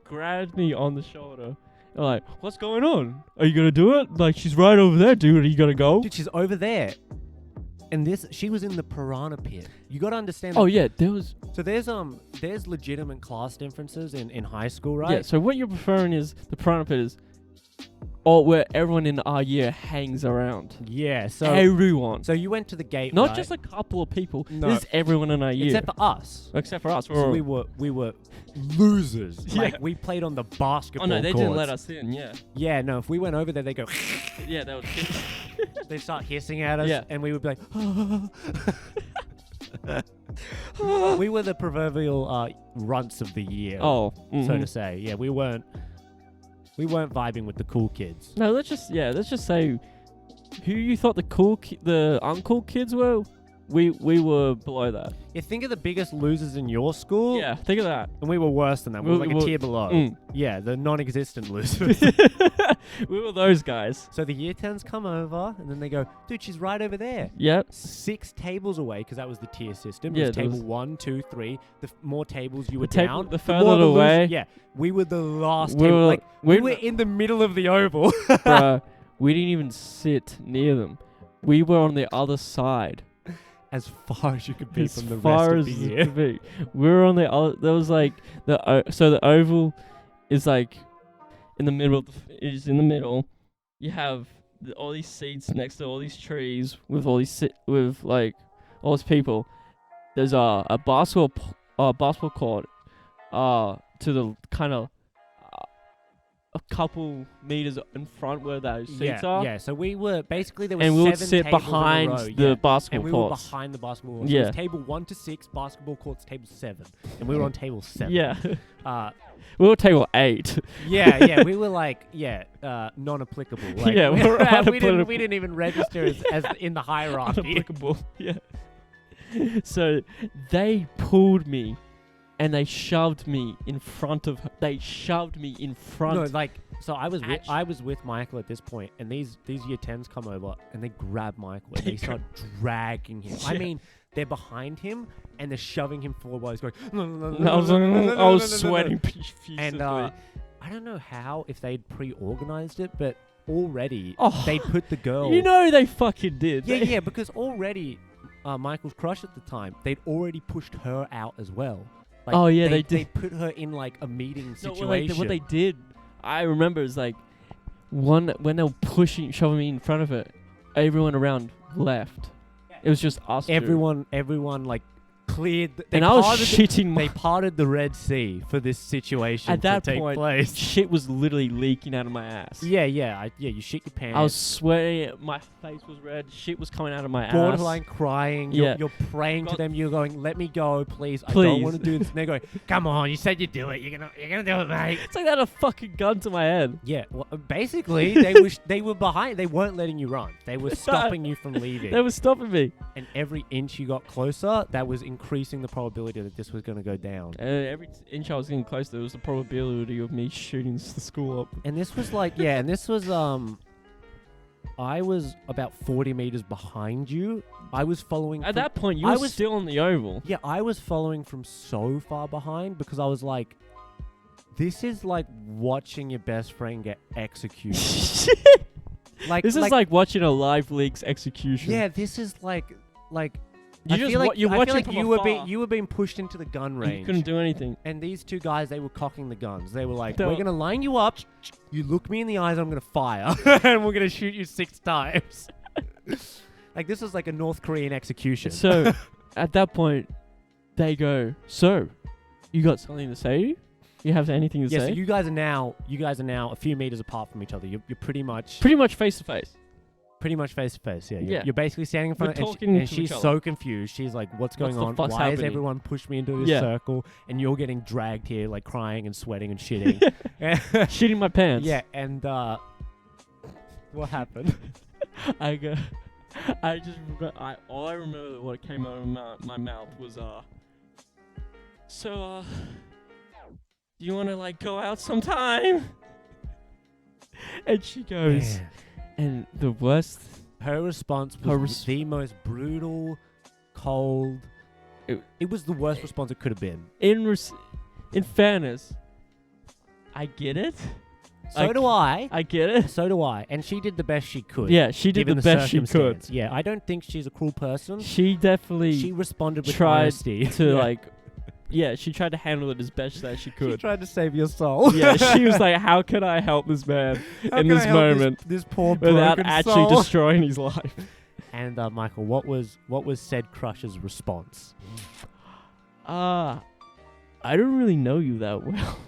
grabbed me on the shoulder. They're like, "What's going on? Are you gonna do it? Like, she's right over there, dude. Are you gonna go?" Dude, she's over there. And she was in the piranha pit. You got to understand. Oh yeah, there was. So there's legitimate class differences in high school, right? Yeah. So what you're preferring is the piranha pit is, where everyone in our year hangs around. Yeah. So Everyone. So you went to the gate, Not right? just a couple of people. No. This is everyone in our year. Except for us. Except for us. So we were losers. Yeah. Like we played on the basketball. Oh no, they courts. didn't let us in. Yeah. Yeah, no. If we went over there, they go. Yeah, they would. They start hissing at us, Yeah. and we would be like. We were the proverbial runts of the year. Oh. So mhm. to say. Yeah, we weren't vibing with the cool kids. No, let's just say who you thought the the uncool kids were. We were below that. Yeah, think of the biggest losers in your school. Yeah, think of that. And we were worse than that. We were like a tier below. Mm. Yeah, the non-existent losers. We were those guys. So the year 10s come over, and then they go, dude, she's right over there. Yep. 6 tables away, because that was the tier system. Yeah, It was there table was 1, 2, 3. The more tables you were table- down, the more further the away. Yeah, we were the last We table. were- Like, we we were in the middle of the oval. Bruh, we didn't even sit near them. We were on the other side. As far as you could be As from the far rest of as the it year. could be. We were on the other. There was like so the oval is like in the middle. Is in the middle. You have all these seats next to all these trees with all these with like all these people. There's a basketball court to the kind of a couple meters in front where those seats are. Yeah, so we were basically there were And we 7 would sit tables behind in a row, the yeah. basketball And we were courts. behind the basketball courts. Yeah. So it was table 1 to 6, basketball courts table 7. And we were on table 7. Yeah. Uh, We were table 8. yeah, we were like, non-applicable. Like, Yeah, we were we unapplicable. didn't even register as in the hierarchy. Unapplicable. Yeah. So they pulled me and they shoved me in front of her. They shoved me in front. No, like, so I was Actually- with Michael at this point, and these year 10s come over and they grab Michael and they start dragging him. I Yeah. mean, they're behind him and they're shoving him forward while he's going. I was sweating profusely. And I don't know how, if they'd pre-organized it, but already Oh, they put the girl. you know they fucking did. Yeah, because already Michael's crush at the time, they'd already pushed her out as well. Like, Oh, yeah, they They did. put her in like a meeting No, situation. what they did, I remember, is like when they were shoving me in front of it, everyone around left. It was just us two. Everyone like cleared. And I was shitting They parted the Red Sea for this situation At that to take point, place. shit was literally leaking out of my ass. Yeah. You shit your pants. I was sweating. My face was red. Shit was coming out of my borderline ass. crying. Yeah. You're praying to God. them. You're going, "Let me go, please. I Please." don't want to do this." And they're going, "Come on, you said you'd do it. You're gonna do it, mate." It's like they had a fucking gun to my head. Yeah. Well, basically, they were behind. They weren't letting you run. They were stopping you from leaving. They were stopping me. And every inch you got closer, that was increasing the probability that this was going to go down. Every inch I was getting closer, there was the probability of me shooting the school up. And this was like, and this was, I was about 40 meters behind you. I was following. At from- that point, you I were was- still on the oval. Yeah, I was following from so far behind because I was like, this is like watching your best friend get executed. Like This is like watching a live league's execution. yeah, this is like. You I just feel like you're I watching feel like from you were afar. you were being pushed into the gun And range. you couldn't do anything. And these two guys, they were cocking the guns. They were like, They we're were- going to line you up. You look me in the eyes, I'm going to fire. And we're going to shoot you 6 times. Like, this is like a North Korean execution. So, at that point, they go, "So, you got something to say? You have anything to yeah, so say?" you guys are now a few meters apart from each other. You're pretty much Pretty much face to face. face to face. Yeah, Yeah. You're basically standing in front We're of talking and to she's each other. so confused. She's like, what's going the on? fuck's Why has happening? everyone pushed me into this Yeah. circle? And you're getting dragged here, like crying and sweating and shitting. Shitting my pants. Yeah, and What happened? I just all I remember what came out of my mouth was so do you want to like go out sometime? And she goes, Man. and the worst. Her response was the most brutal, cold. It was the worst response it could have been. In fairness, I get it. So do I. I get it. So do I. And she did the best she could. Yeah, she did the best she could. circumstance. Yeah, I don't think she's a cruel person. She definitely She responded with tried honesty. to like, yeah, she tried to handle it as best that she She could. tried to save your soul. Yeah, she was like, how can I help this man in this moment This poor without broken actually soul? destroying his life? And Michael, what was said crush's response? I don't really know you that well.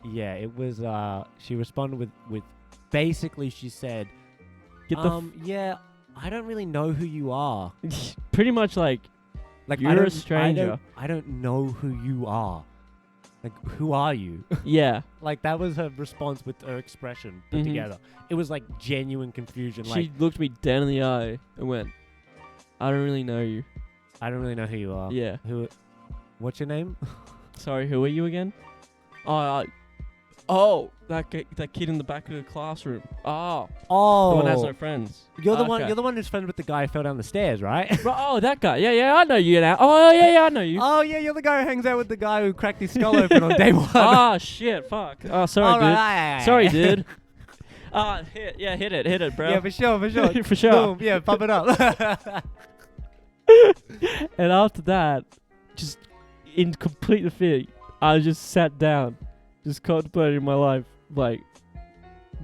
Yeah, it was. She responded with basically she said, yeah, I don't really know who you are. Pretty much like you're a stranger. I don't know who you are. Like, who are you? Yeah. Like, that was her response with her expression put together. It was like genuine confusion. She Like, looked me dead in the eye and went, I don't really know you. I don't really know who you are. Yeah. What's your name? Sorry, who are you again? That kid in the back of the classroom. Oh, the one that has no friends. You're the one. You're the one who's friends with the guy who fell down the stairs, right? Oh, that guy. Yeah, I know you now. Oh, yeah, I know you. Oh yeah, you're the guy who hangs out with the guy who cracked his skull open on day one. Oh shit, fuck. Oh, sorry, dude. Right. Sorry, dude. Hit it, bro. Yeah, for sure. For sure. Boom. Yeah, pump it up. And after that, just in complete defeat, I just sat down, just contemplating my life, like,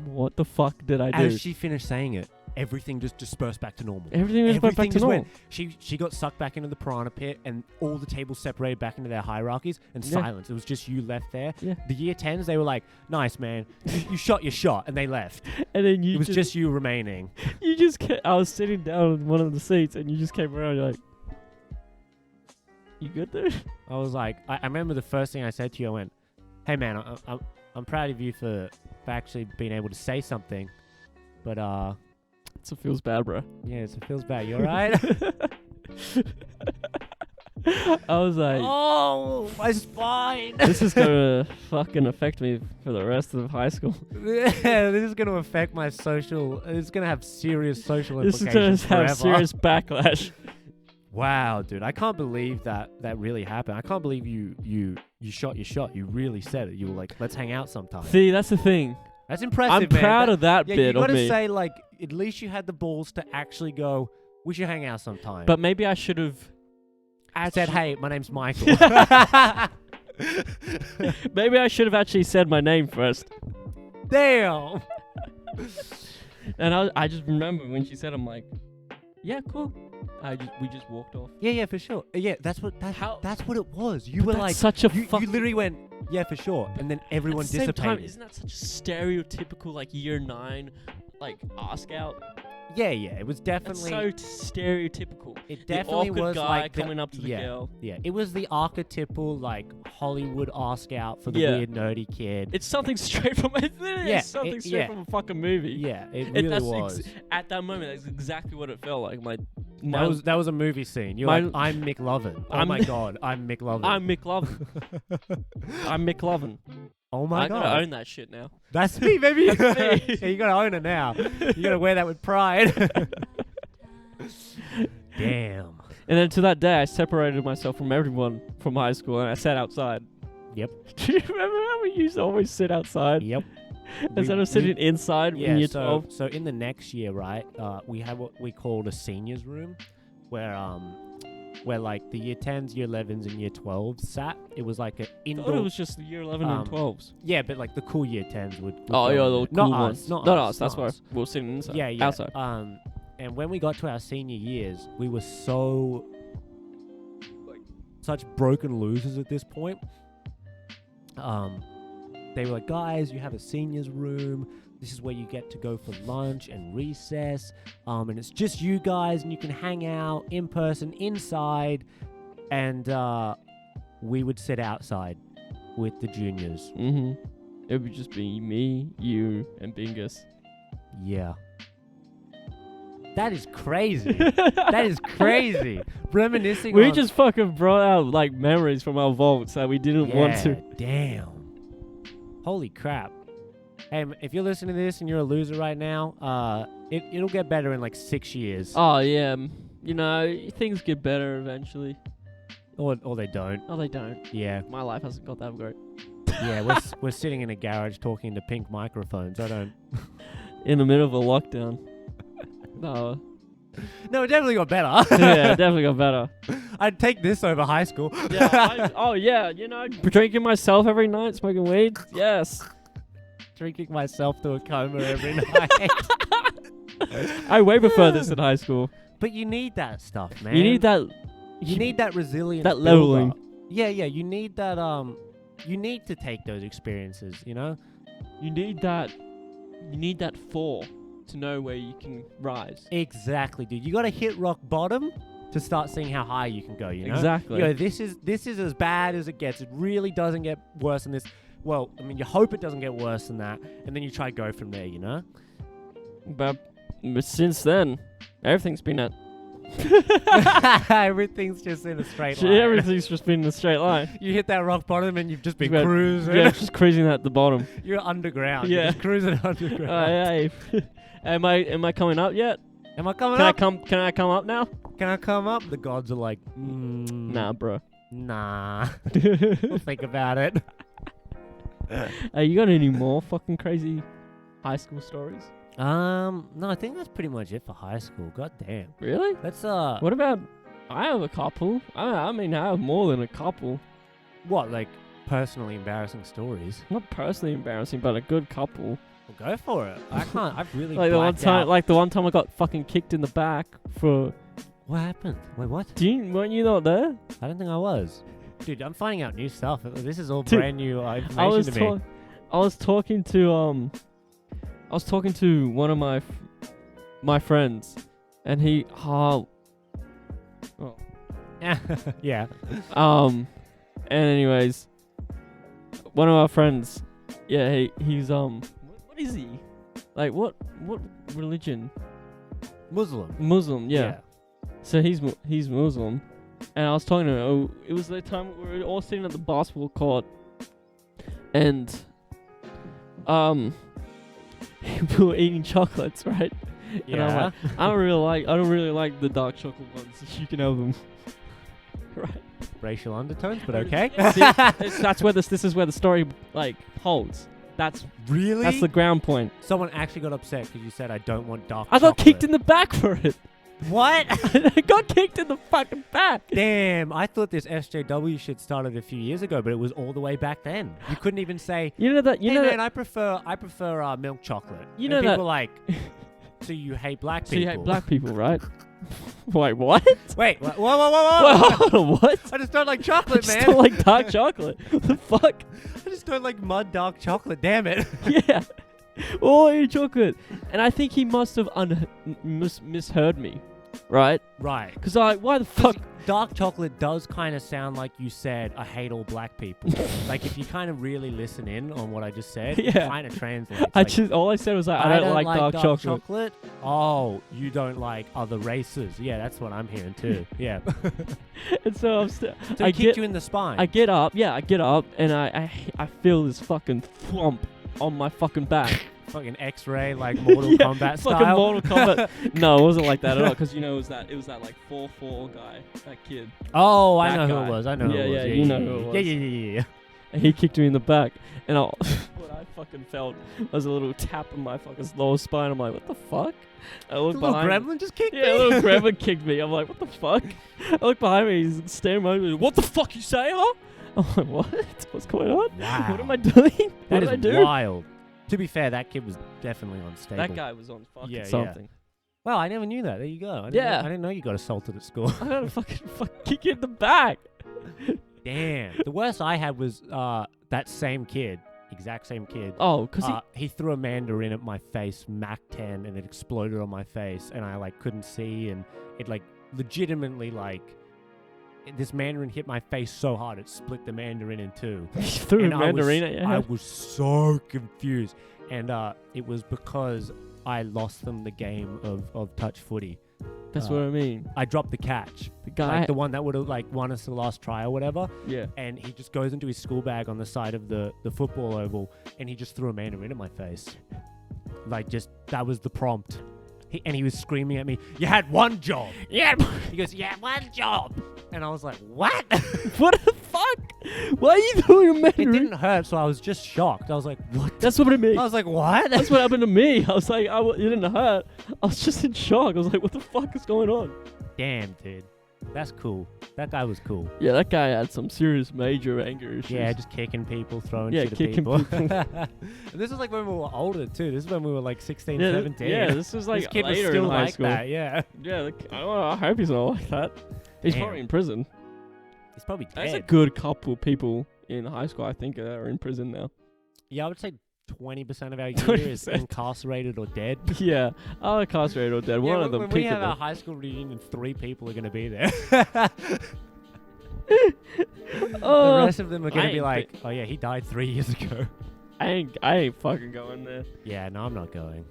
what the fuck did I do? As she finished saying it, everything just dispersed back to normal. Everything went back to normal. She got sucked back into the piranha pit, and all the tables separated back into their hierarchies, and silence. It was just you left there. Yeah. The year 10s, they were like, nice, man. You shot your shot, and they left. And then it was just you remaining. I was sitting down on one of the seats, and you just came around, you're like, you good, dude? I was like, I remember the first thing I said to you, I went, hey, man, I'm proud of you for actually being able to say something, but it feels bad, bro. Yeah, it feels bad. You alright? I was like, oh, my spine. This is gonna fucking affect me for the rest of high school. Yeah, this is gonna affect my social. It's gonna have serious social implications. This is gonna have serious backlash. Wow, dude, I can't believe that really happened. I can't believe you shot your shot. You really said it. You were like, let's hang out sometime. See, that's the thing. That's impressive, I'm man. proud of that yeah, bit you of me. gotta say, like, at least you had the balls to actually go, we should hang out sometime. But maybe I should have said, hey, my name's Michael. Maybe I should have actually said my name first. Damn. And I just remember when she said, I'm like, yeah, cool. We just walked off. Yeah, for sure. Yeah, that's what it was. You were like, such a you literally went, yeah, for sure, and then everyone at the dissipated. Same time, isn't that such a stereotypical like year 9, like ask out? Yeah, it was definitely so stereotypical. It definitely the was guy like coming up to the girl. Yeah, it was the archetypal like Hollywood ask out for the weird nerdy kid. It's something straight from something straight from a fucking movie. Yeah, it really was. At that moment, that's exactly what it felt like. That was a movie scene. You're like, I'm McLovin. Oh my god, I'm McLovin. I'm McLovin. I'm McLovin. Oh my god. I gotta own that shit now. That's me, baby. That's me. Yeah, you gotta own it now. You gotta wear that with pride. Damn. And then to that day, I separated myself from everyone from high school, and I sat outside. Yep. Do you remember how we used to always sit outside? Yep. Instead of sitting inside in year 12? So in the next year, right, we had what we called a seniors room, where like the year 10s, year 11s, and year 12s sat. It was like an indoor. I thought it was just the year 11 and 12s. Yeah, but like the cool year 10s would oh, yeah, the cool ones. Not us. That's why we were sitting inside. Yeah. Outside. And when we got to our senior years, we were so such broken losers at this point. They were like, guys, you have a seniors room. This is where you get to go for lunch and recess. And it's just you guys, and you can hang out in person inside. And we would sit outside with the juniors. Mm-hmm. It would just be me, you, and Bingus. Yeah. That is crazy. That is crazy. Reminiscing We on... just fucking brought out like memories from our vaults that we didn't want to. Damn. Holy crap. Hey, if you're listening to this and you're a loser right now, it'll get better in like 6 years. Oh yeah, you know, things get better eventually. Or they don't. Oh, they don't. Yeah. My life hasn't got that great. Yeah, we're sitting in a garage talking to pink microphones. I don't... In the middle of a lockdown. No. No, it definitely got better. Yeah, it definitely got better. I'd take this over high school. Yeah. Oh yeah, you know, drinking myself every night, smoking weed. Yes. Drinking myself to a coma every night. I way prefer this in high school. But you need that stuff, man. You need that. You need that resilience. That leveling. Yeah. You need that. You need to take those experiences. You know. You need that. You need that fall to know where you can rise. Exactly, dude. You got to hit rock bottom to start seeing how high you can go. You know. Exactly. You know, this is as bad as it gets. It really doesn't get worse than this. Well, I mean, you hope it doesn't get worse than that, and then you try to go from there. You know. But since then, everything's been at. Everything's just in a straight line. Everything's just been in a straight line. You hit that rock bottom and you've just been You've got- cruising. Yeah, just cruising at the bottom. You're underground. Yeah. You're just cruising underground. Hey. Am I coming up yet? Am I coming Can up? Can I come up now? Can I come up? The gods are like, Nah, bro. Nah. We'll think about it. Hey, you got any more fucking crazy high school stories? No, I think that's pretty much it for high school. God damn. Really? Let's What about? I have a couple. I mean, I have more than a couple. what, like personally embarrassing stories? Not personally embarrassing, but a good couple. Well, go for it. I've really Like the one blacked time, out. like the one time I got fucking kicked in the back for. What happened? Wait, what? Weren't you not there? I don't think I was. Dude, I'm finding out new stuff. This is all Dude, brand new information to me. I was talking to one of my friends, and he Yeah. and anyways, one of our friends, yeah, he's what is he? Like what religion? Muslim. Muslim, yeah. So he's Muslim, and I was talking to him. Oh, it was the time we were all sitting at the basketball court, and we were eating chocolates, right? Yeah. And I'm like, I don't really like the dark chocolate ones. You can have them, right? Racial undertones, but okay. That's where this is where the story like holds. That's the ground point. Someone actually got upset because you said I don't want dark I chocolate. got kicked in the back for it. What? I got kicked in the fucking back. Damn, I thought this SJW shit started a few years ago, but it was all the way back then. You couldn't even say, You know that. You hey know man, that. I prefer milk chocolate. You And know people that- were like, so you hate black So people? you hate black people, right? Wait, what? Wait, whoa. Wait, hold on, what? I just don't like I chocolate, just man. don't like dark chocolate. What the fuck? I just don't like mud dark chocolate, damn it. Yeah. Oh, I eat chocolate. And I think he must have misheard me, right? Right. Because why the fuck? Dark chocolate does kind of sound like you said, I hate all black people. Like, if you kind of really listen in on what I just said, it Yeah. kind of translates. All I said was like, I don't like dark chocolate. Oh, you don't like other races. Yeah, that's what I'm hearing too. Yeah. And so I'm So he kicked you in the spine. I get up, and I feel this fucking thwomp on my fucking back. Fucking X-ray, like Mortal Yeah, Kombat style. Fucking Mortal Kombat. No, it wasn't like that at all. Because it was that like 4'4" guy, that kid. Oh, I That know who guy. it was. I know who it was. Yeah, you know who it was. Yeah. And he kicked me in the back, and what I fucking felt was a little tap on my fucking lower spine. I'm like, what the fuck? I look The little behind. gremlin just kicked me. Yeah, a little gremlin kicked me. I'm like, what the fuck? I look behind me. He's staring at me. What the fuck you say, huh? I'm like, what? What's going on? Wow. What am I doing? What That did I is do? wild. To be fair, that kid was definitely unstable. That guy was on fucking Yeah. something. Wow, I never knew that. There you go. I didn't know you got assaulted at school. I got a fucking kick you in the back. Damn. The worst I had was that same kid, exact same kid. Oh, because he threw a mandarin at my face, Mac 10, and it exploded on my face, and I like couldn't see, and it like legitimately like this mandarin hit my face so hard it split the mandarin in two. he threw a And mandarin at your I head. was so confused, and it was because I lost them the game of touch footy. That's what I mean. I dropped the catch. The guy, Like the one that would have like won us the last try or whatever. yeah. And he just goes into his school bag on the side of the football oval, and he just threw a mandarin in my face. Like, just, that was the prompt. And he was screaming at me, "You had one job." Yeah. He goes, "You had one job." And I was like, "What?" What the fuck? Why are you doing a It mandarin? didn't hurt, so I was just shocked. I was like, "What?" That's what I mean. I was like, "What?" That's what happened to me. I was like, it didn't hurt. I was just in shock. I was like, what the fuck is going on? Damn, dude. That's cool. That guy was cool. Yeah, that guy had some serious major anger issues. Yeah, just kicking people, throwing Yeah, shit at kicking people. people. And this was like when we were older, too. This is when we were like 16, yeah, 17. yeah, this was like This kid was later still in high like school. that, yeah. Yeah, I hope he's not like that. He's Damn. probably in prison. He's probably dead. There's a good couple people in high school, I think, that are in prison now. Yeah, I would say 20% of our year is 20%. incarcerated or dead. Yeah, I'm incarcerated or dead. One of them when we picked have it our up. high school reunion, 3 people are going to be there. The rest of them are going I to be ain't like, "Oh yeah, he died 3 years ago." I ain't fucking going there, Yeah, no, I'm not going.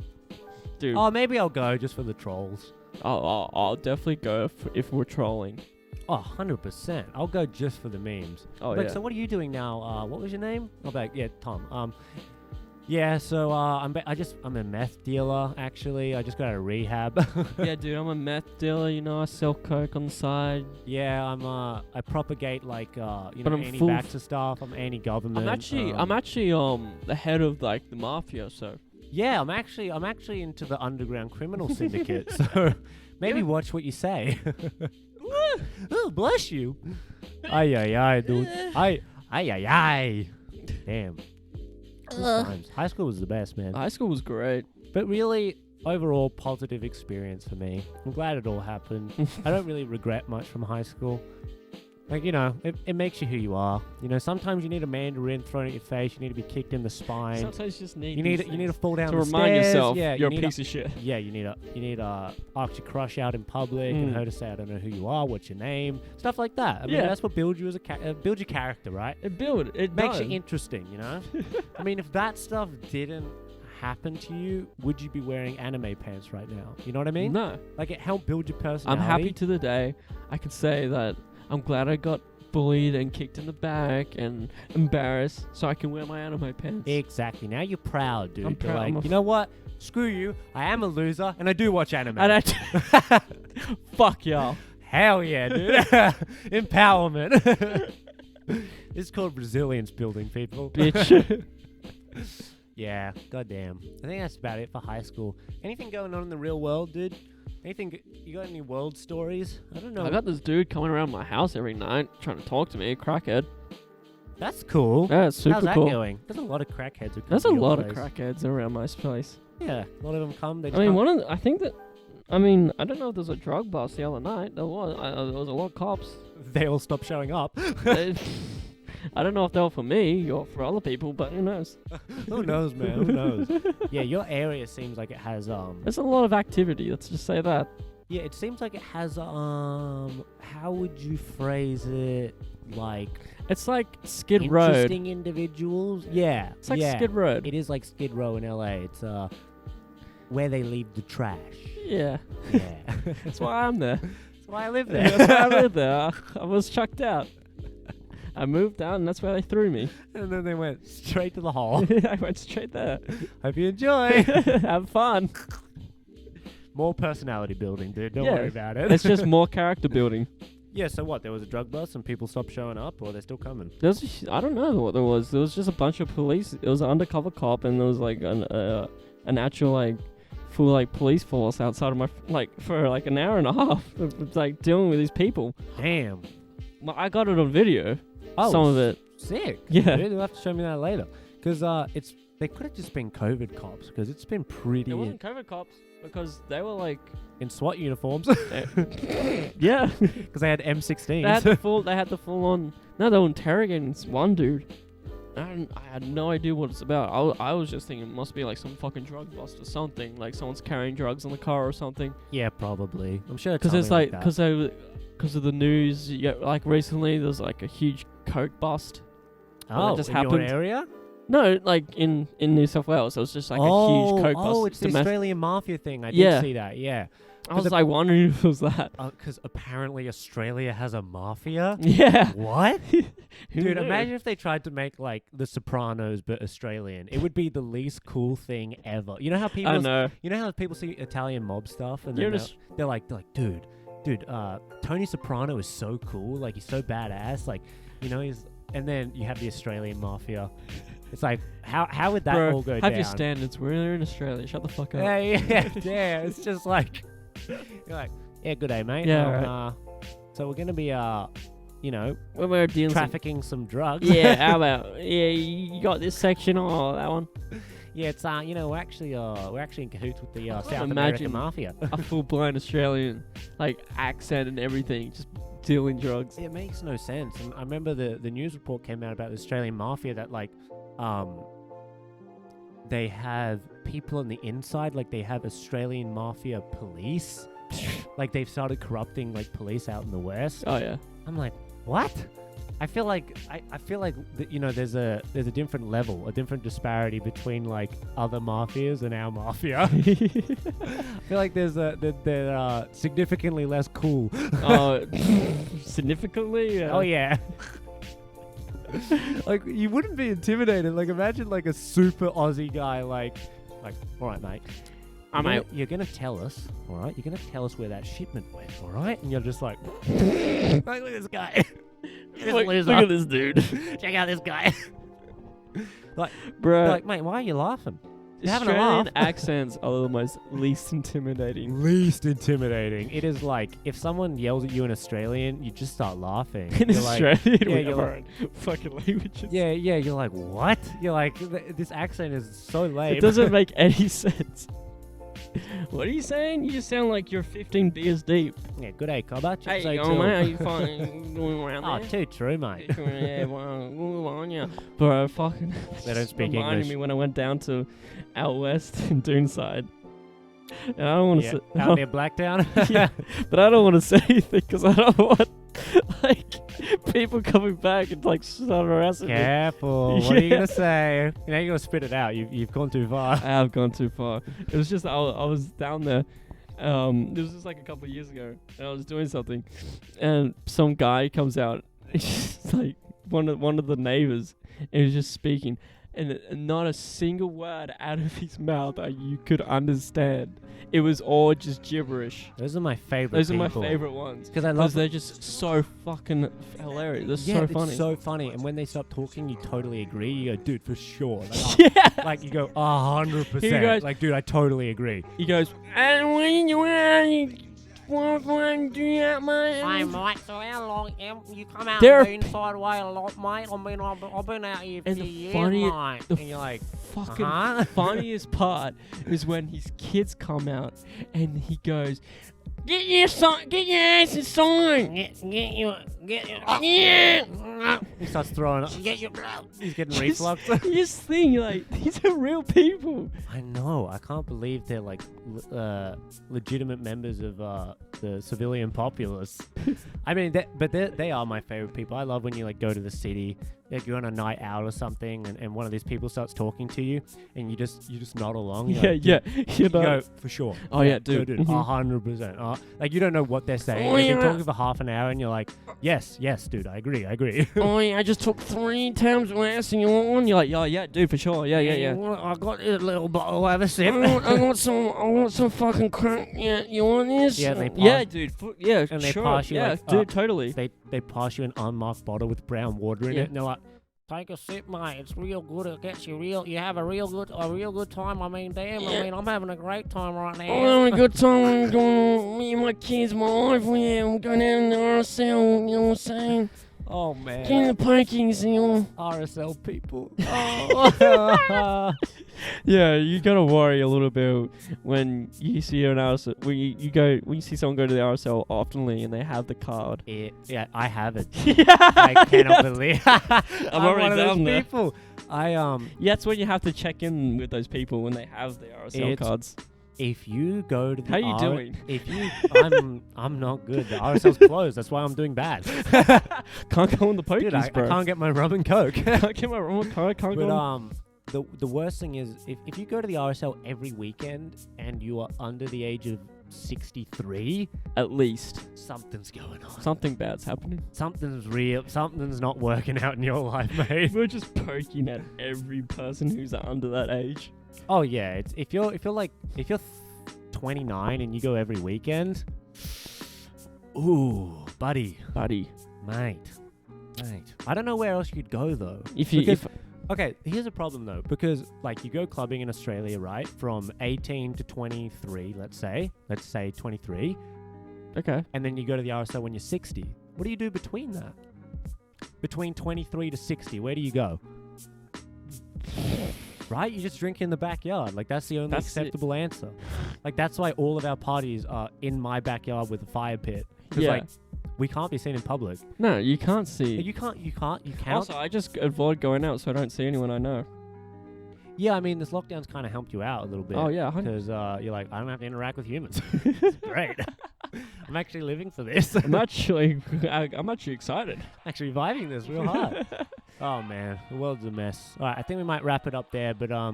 dude. Oh, maybe I'll go just for the trolls. I'll definitely go if we're trolling. Oh, 100%. I'll go just for the memes. Oh But yeah. so what are you doing now? What was your name? Oh, back. Yeah, Tom. Yeah, so I'm a meth dealer, actually. I just got out of rehab. Yeah, dude, I'm a meth dealer. You know, I sell coke on the side. Yeah, I propagate like But I'm anti-vaxxer stuff. I'm anti-government. I'm actually the head of like the mafia. So Yeah, I'm actually into the underground criminal syndicate. So maybe watch what you say. Oh, bless you. Ay, dude. Ay. Damn. Good times. High school was the best, man. high school was great. But really, overall, positive experience for me. I'm glad it all happened. I don't really regret much from high school. Like, it makes you who you are. Sometimes you need a mandarin thrown at your face. You need to be kicked in the spine. Sometimes you just need You need to fall down to the remind stairs. yourself Yeah, you're you a need piece of shit. Yeah, you need to ask your crush out in public and her to say, "I don't know who you are, what's your name," stuff like that. I mean, Yeah. that's what builds you as build your character, right? It Makes does. you interesting, I mean, if that stuff didn't happen to you, would you be wearing anime pants right now? You know what I mean? No, Like, it helped build your personality. I'm happy to the day I can say that I'm glad I got bullied and kicked in the back and embarrassed, so I can wear my anime pants. Exactly. Now you're proud, dude. I'm You're proud. like, you know what? Screw you. I am a loser, and I do watch anime. And fuck y'all. Hell yeah, dude. Empowerment. It's called resilience building, people. Bitch. Yeah, goddamn. I think that's about it for high school. Anything going on in the real world, dude? You got any world stories? I don't know. I got this dude coming around my house every night trying to talk to me, crackhead. That's cool. Yeah, it's super How's that cool. going? There's a lot of crackheads who come There's to a your lot of place. crackheads around my place. Yeah, a lot of them come. They just I mean, come. I don't know if there's a drug bust the other night. There was a lot of cops. They all stop showing up. I don't know if they were for me or for other people, but who knows? Who knows, man? Who knows? Yeah, your area seems like it has There's a lot of activity. Let's just say that. Yeah, it seems like it has how would you phrase it? Like It's like Skid Row. interesting individuals. Yeah, It's like yeah. Skid Row. It is like Skid Row in LA. It's where they leave the trash. Yeah. Yeah, That's why I'm there. that's why I live there. That's why I lived there. I was chucked out. I moved out, and that's where they threw me. And then they went straight to the hall. I went straight there. Hope you enjoy. Have fun. More personality building, dude. Don't Yeah. worry about it. It's just more character building. Yeah, so what? There was a drug bust and people stopped showing up, or they're still coming? I don't know what there was. There was just a bunch of police. It was an undercover cop, and there was like an actual like full like police force outside of my for like an hour and a half, like dealing with these people. Damn. I got it on video. Oh, Some of it. Sick. Yeah. Dude, you'll have to show me that later. Because they could have just been COVID cops, because it's been pretty It wasn't COVID cops because they were like in SWAT uniforms. yeah. Because they had M16s. They had the full on. No, they were interrogating this one dude. I had no idea what it's about. I was just thinking it must be like some fucking drug bust or something. Like someone's carrying drugs in the car or something. Yeah, probably. I'm sure it's Because it's something like that. because of the news. Yeah, like recently there's like a huge coke bust. Oh, just in happened. your area? No, like in New South Wales, it was just like a huge coke bust. Oh, it's the Australian mafia thing. I Yeah. did see that. Yeah. I was like wondering if it was that. Because apparently Australia has a mafia. Yeah. What? Who Dude, knew? imagine if they tried to make like The Sopranos but Australian. It would be the least cool thing ever. You know how people I know. You know how people see Italian mob stuff and You're then just- they're like, dude, Tony Soprano is so cool. Like he's so badass. Like, you know, and then you have the Australian mafia. It's like, how would that Bro, all go have down? your standards. We're in Australia. Shut the fuck up. Yeah. It's just like, you're like, yeah, good day, mate. Yeah, right. So we're gonna be, you know, When we're dealing trafficking some drugs. Yeah, how about you got this section or that one? Yeah, it's you know, we're actually in cahoots with the South American imagine mafia. A full-blown Australian, like accent and everything, just dealing drugs. It makes no sense. And I remember the news report came out about the Australian mafia that like, they have people on the inside, like they have Australian mafia police. Like they've started corrupting like police out in the West. Oh yeah. I'm like, what? I feel like you know, there's a different level, a different disparity between like other mafias and our mafia. I feel like they're significantly less cool. Oh, significantly. Oh yeah. Like you wouldn't be intimidated. Like imagine like a super Aussie guy like, all right, mate. You're gonna tell us, all right? You're gonna tell us where that shipment went, all right? And you're just like, look at this guy. Look at this dude. Check out this guy. Bro. Like, mate, why are you laughing? You're having a laugh. Australian accents are the most least intimidating. Least intimidating. It is like if someone yells at you in Australian, you just start laughing. In You're like, Australia, yeah, we you're have our like- own fucking languages. yeah, you're like, what? You're like, this accent is so lame. It doesn't make any sense. What are you saying? You just sound like you're 15 beers deep. Yeah, good day, cobber. Hey, So yo, too. mate, how you fucking going around Oh, there? too true, mate. Yeah, well, good on ya. Bro, fucking. They don't speak reminded English. me when I went down to out west in Doonside. And I don't want to Yeah, say. out near Blacktown. Yeah, but I don't want to say anything because I don't want like people coming back and like start harassing me. Careful. What are you Yeah. gonna say? You know, you're gonna spit it out. You've gone too far. I have gone too far. It was just I was down there. This was just like a couple of years ago, and I was doing something, and some guy comes out. It's like one of the neighbors, and he's just speaking, and not a single word out of his mouth that you could understand. It was all just gibberish. Those are my favorite. Those are my people. favorite ones Because I because love. they're just so fucking hilarious. They're Yeah, so it's funny. so funny. And when they stop talking, you totally agree. You go, dude, for sure. Like, yeah. like you go, 100%. He goes- Like, dude, I totally agree. He goes, and when you do that, man. mate. So how long you come out They're- inside way a lot, mate? I mean, I've been out here for And the years, funny- mate. the And you're like, Fucking Uh-huh. funniest part is when his kids come out and he goes, get your ass inside. get your. Yeah. He starts throwing up. Get your He's getting reflux. You just think like these are real people. I know. I can't believe they're like legitimate members of the civilian populace. I mean, they are my favorite people. I love when you like go to the city, like you're on a night out or something, and one of these people starts talking to you, and you just nod along. You're like, Yeah. You You know. go for sure. Oh, yeah, dude. dude, Mhm. 100%. Like you don't know what they're saying. Oh, They've been yeah. talking for half an hour, and you're like, yes, dude, I agree. Oh yeah, I just took 3 times less and you want one? You're like, yeah, dude, for sure. Yeah. I got this little bottle. Have a sip. I want some fucking crack. Yeah, you want this? Yeah, they Yeah, pass- dude. Yeah, and they sure. pass you, yeah, like, dude, totally. They pass you an unmarked bottle with brown water in Yeah. it, and they're like, take a sip, mate. It's real good. It gets you real. You have a real good time. I mean, damn. Yeah. I mean, I'm having a great time right now. I'm having a good time. I'm going, me and my kids, my wife, I'm going down in the RSL, you know what I'm saying? Oh man, Getting the parkings, you know. RSL people. Oh. Yeah, you gotta worry a little bit when you see an RSL, when you see someone go to the RSL oftenly and they have the card. Yeah, I have it. Yeah, I cannot believe. I'm already one of those down there. people. Yeah, that's when you have to check in with those people when they have the RSL It's- cards. if you go to the How you doing? If you, I'm not good. The RSL's closed. That's why I'm doing bad. Can't go on the pokies, Dude, I bro. can't get my rum and coke. Can't get my rum and coke. Can't go on. But the worst thing is if you go to the RSL every weekend and you are under the age of 63, At least something's going on. something bad's happening. Something's real. Something's not working out in your life, mate. We're just poking at every person who's under that age. Oh yeah, it's if you're 29 and you go every weekend. Ooh, buddy, mate. I don't know where else you'd go though. Okay, here's a problem though, because like you go clubbing in Australia, right? From 18 to 23, let's say 23, okay. and then you go to the RSL when you're 60. What do you do between that? Between 23 to 60, where do you go? Right? You just drink in the backyard. Like that's the only acceptable answer. Like that's why all of our parties are in my backyard with a fire pit. Because like we can't be seen in public. No, you can't see. You can't. Also, I just avoid going out so I don't see anyone I know. Yeah, I mean, this lockdown's kind of helped you out a little bit. Oh yeah, because you're like, I don't have to interact with humans. It's great. I'm actually living for this. I'm actually excited. Actually vibing this real hard. Oh man, the world's a mess. All right, I think we might wrap it up there. But I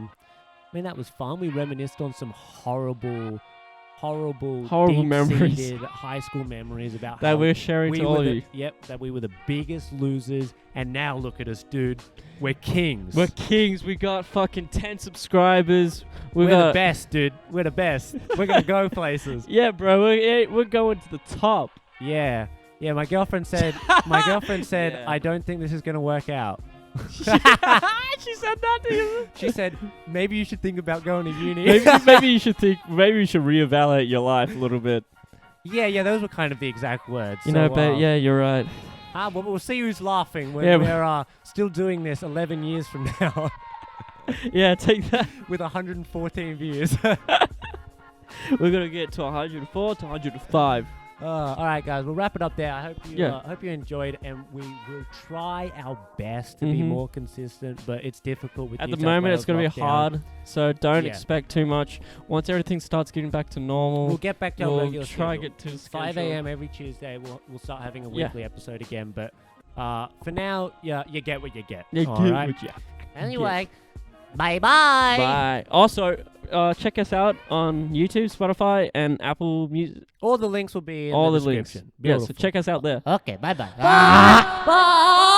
mean, that was fun. We reminisced on some horrible memories. high school memories about That how we're sharing to all of you. Yep, that we were the biggest losers, and now look at us, dude. We're kings. We're kings. We got fucking 10 subscribers. We're the best, dude. We're the best. We're gonna go places. Yeah, bro. We're going to the top. Yeah. My girlfriend said. Yeah. I don't think this is gonna work out. She said that to you. She said, maybe you should think about going to uni. maybe you should reevaluate your life a little bit. Yeah, those were kind of the exact words. You know, but yeah, you're right. Well, we'll see who's laughing when we're still doing this 11 years from now. Yeah, take that. With 114 views. We're going to get to 104 to 105. All right, guys, we'll wrap it up there. I hope you enjoyed, and we will try our best to be more consistent, but it's difficult with At the moment, it's going to be hard, so don't expect too much. Once everything starts getting back to normal, we'll get back to our regular try schedule. get to 5 a.m. every Tuesday. We'll start having a weekly episode again, but for now, you get what you get. Anyway, bye-bye. Bye. Also, check us out on YouTube, Spotify, and Apple Music. All the links will be in the description. Links. Yeah, so check us out there. Okay, bye-bye. Bye.